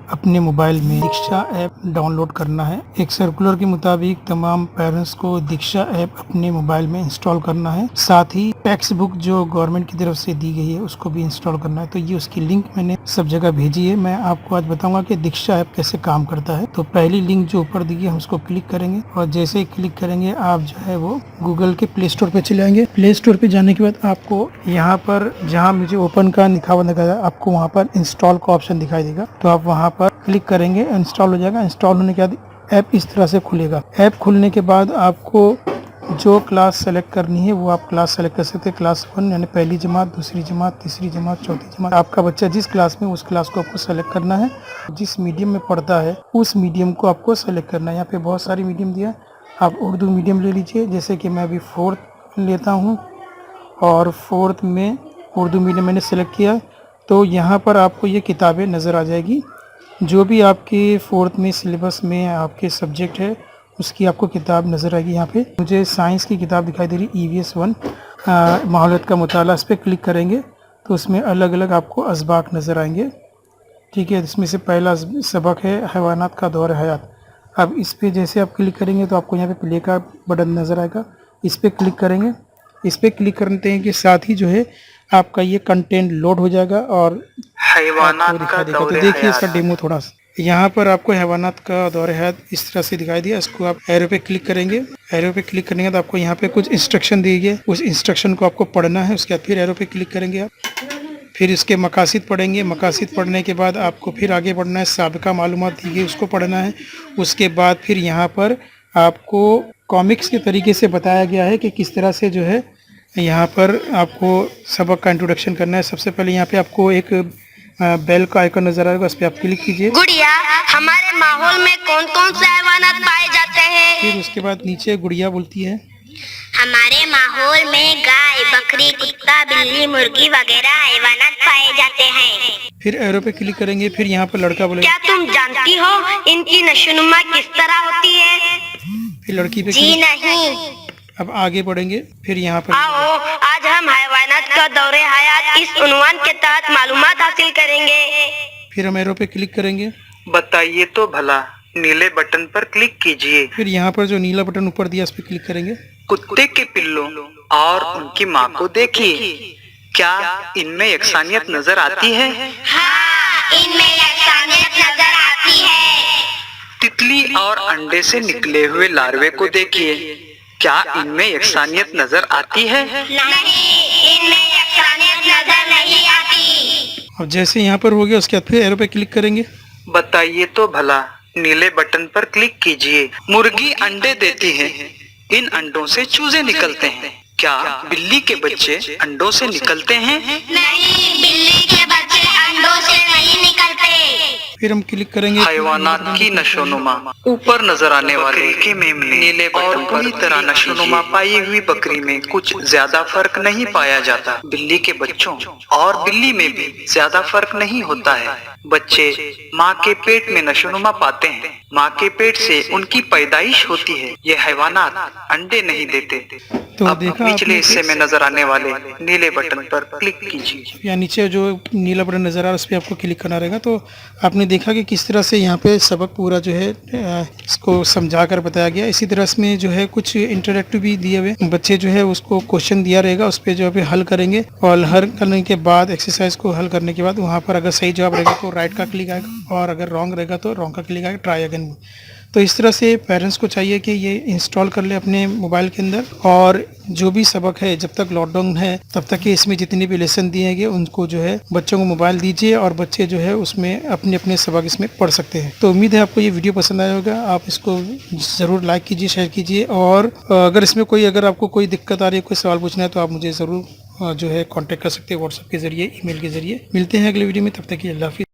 अपने मोबाइल में दीक्षा app download करना है। एक सर्कुलर के मुताबिक तमाम पेरेंट्स को दीक्षा ऐप अपने मोबाइल में इंस्टॉल करना है। साथ ही टेक्स्ट बुक जो गवर्नमेंट की तरफ से दी गई है उसको भी इंस्टॉल करना है। तो ये उसकी लिंक मैंने सब जगह भेजी है। मैं आपको आज बताऊंगा कि दीक्षा ऐप कैसे काम करता है। तो पहली लिंक जो ऊपर दी है हम उसको क्लिक करेंगे और जैसे ही क्लिक करेंगे आप जो है वो गूगल के प्ले स्टोर पे चले जाएंगे। प्ले स्टोर पे जाने के बाद आपको यहाँ पर जहाँ मुझे ओपन का लिखा हुआ दिखाएगा, आपको वहाँ पर इंस्टॉल का ऑप्शन दिखाई देगा। तो आप वहाँ पर क्लिक करेंगे, इंस्टॉल हो जाएगा। इंस्टॉल होने के बाद ऐप इस तरह से खुलेगा। ऐप खुलने के बाद आपको जो क्लास सेलेक्ट करनी है वो आप क्लास सेलेक्ट कर सकते हैं। क्लास 1 यानी पहली जमात, दूसरी जमात, तीसरी जमात, चौथी जमात। आपका बच्चा जिस क्लास में उस क्लास को आपको सेलेक्ट करना है। जिस मीडियम में पढ़ता है उस मीडियम को आपको सेलेक्ट करना है। यहाँ पे बहुत सारी मीडियम दिया है, आप उर्दू मीडियम ले लीजिए। जैसे कि मैं अभी 4th लेता हूँ और 4th में उर्दू मीडियम मैंने सेलेक्ट किया। तो यहाँ पर आपको ये किताबें नज़र आ जाएगी, जो भी आपके 4th में सिलेबस में आपके सब्जेक्ट है उसकी आपको किताब नज़र आएगी। यहाँ पे मुझे साइंस की किताब दिखाई दे रही EVS 1 माहौलियत का मुताला। इस पर क्लिक करेंगे तो उसमें अलग अलग आपको असबाक नज़र आएंगे। ठीक है, इसमें से पहला सबक है हैवानात का दौर हयात। अब इस पर जैसे आप क्लिक करेंगे तो आपको यहाँ पे प्ले का बटन नज़र आएगा। इस पर क्लिक करेंगे। इस पर क्लिक करते के साथ ही जो है आपका ये कंटेंट लोड हो जाएगा और हैवानात का दौर हयात। तो देखिए इसका डेमो थोड़ा सा यहाँ पर आपको हैवानात का दौर हयात इस तरह से दिखाई दिया। इसको आप एरो पे क्लिक करेंगे। एरो पे क्लिक करने के बाद आपको यहाँ पे कुछ इंस्ट्रक्शन दी गई है, उस इंस्ट्रक्शन को आपको पढ़ना है। उसके बाद फिर एरो पे क्लिक करेंगे आप, फिर इसके मकासिद पढ़ेंगे। मकासिद पढ़ने के बाद आपको फिर आगे बढ़ना है। साबिका मालूमात दी गई उसको पढ़ना है। उसके बाद फिर यहाँ पर आपको कॉमिक्स के तरीके से बताया गया है कि किस तरह से जो है यहाँ पर आपको सबक का इंट्रोडक्शन करना है। सबसे पहले यहाँ पे आपको एक बेल का आइकन नजर आएगा, उस पर आप क्लिक कीजिए। गुड़िया, हमारे माहौल में कौन कौन से हैवानात पाए जाते हैं? फिर उसके बाद नीचे गुड़िया बोलती है हमारे माहौल में गाय, बकरी, कुत्ता, बिल्ली, मुर्गी वगैरह हैवानात पाए जाते हैं। फिर एरो पे क्लिक करेंगे। फिर यहाँ पर लड़का बोलेगा, क्या तुम जानती हो इनकी नशोनुमा किस तरह होती है? फिर लड़की पे जी नहीं। अब आगे बढ़ेंगे। फिर यहाँ पर आओ आज हम हैवानात का दौरे हयात इस उन्वान के तहत मालूमात हासिल करेंगे। फिर हम एरो पे क्लिक करेंगे। बताइए तो भला, नीले बटन पर क्लिक कीजिए। फिर यहाँ पर जो नीला बटन ऊपर दिया उस पर क्लिक करेंगे। कुत्ते के पिल्लों और उनकी माँ को देखिए, क्या इनमें यकसानियत नजर आती है? हाँ, इनमें यकसानियत नजर आती है। तितली और अंडे से निकले हुए लार्वे को देखिए, क्या इनमें यकसानियत नजर आती है? नहीं, इनमें यकसानियत नजर नहीं आती। और जैसे यहाँ पर हो गया उसके बाद फिर एरो पे क्लिक करेंगे। बताइए तो भला, नीले बटन पर क्लिक कीजिए। मुर्गी अंडे देती है, इन अंडों से चूजे निकलते हैं, क्या बिल्ली के बच्चे अंडों से निकलते हैं? नहीं, बिल्ली के बच्चे अंडों से नहीं निकलते। फिर हम क्लिक करेंगे। हैवानात की नशोनुमा, ऊपर नजर आने वाले के मेमने नीले और पूरी तरह नशोनुमा पाई हुई बकरी में कुछ ज्यादा फर्क नहीं पाया जाता। बिल्ली के बच्चों और बिल्ली में भी ज्यादा फर्क नहीं होता है। बच्चे माँ के पेट में नशोनुमा पाते हैं, माँ के पेट से उनकी पैदाइश होती है। ये हैवानात अंडे नहीं देते। तो अब देखा निचले हिस्से में नजर आने वाले नीले बटन पर क्लिक कीजिए। या नीचे जो नीला बटन नज़र आ रहा है उस पर आपको क्लिक करना रहेगा। तो आपने देखा कि किस तरह से यहाँ पे सबक पूरा जो है इसको समझा कर बताया गया। इसी तरह इसमें जो है कुछ इंटरेक्टिव भी दिए हुए, बच्चे जो है उसको क्वेश्चन दिया रहेगा, उस पर जो है हल करेंगे और हल करने के बाद एक्सरसाइज को हल करने के बाद वहाँ पर अगर सही जवाब रहेगा तो राइट का क्लिक आएगा और अगर रॉन्ग रहेगा तो रॉन्ग का क्लिक आएगा, ट्राई अगेन। तो इस तरह से पेरेंट्स को चाहिए कि ये इंस्टॉल कर ले अपने मोबाइल के अंदर और जो भी सबक है, जब तक लॉकडाउन है तब तक इसमें जितने भी लेसन दिए गए उनको जो है बच्चों को मोबाइल दीजिए और बच्चे जो है उसमें अपने अपने सबक इसमें पढ़ सकते हैं। तो उम्मीद है आपको ये वीडियो पसंद आया होगा। आप इसको ज़रूर लाइक कीजिए, शेयर कीजिए और अगर इसमें अगर आपको कोई दिक्कत आ रही है, कोई सवाल पूछना है तो आप मुझे ज़रूर जो है कॉन्टैक्ट कर सकते हैं व्हाट्सएप के ज़रिए, ईमेल के ज़रिए। मिलते हैं अगले वीडियो में, तब तक के लिए अल्लाह हाफ़िज़।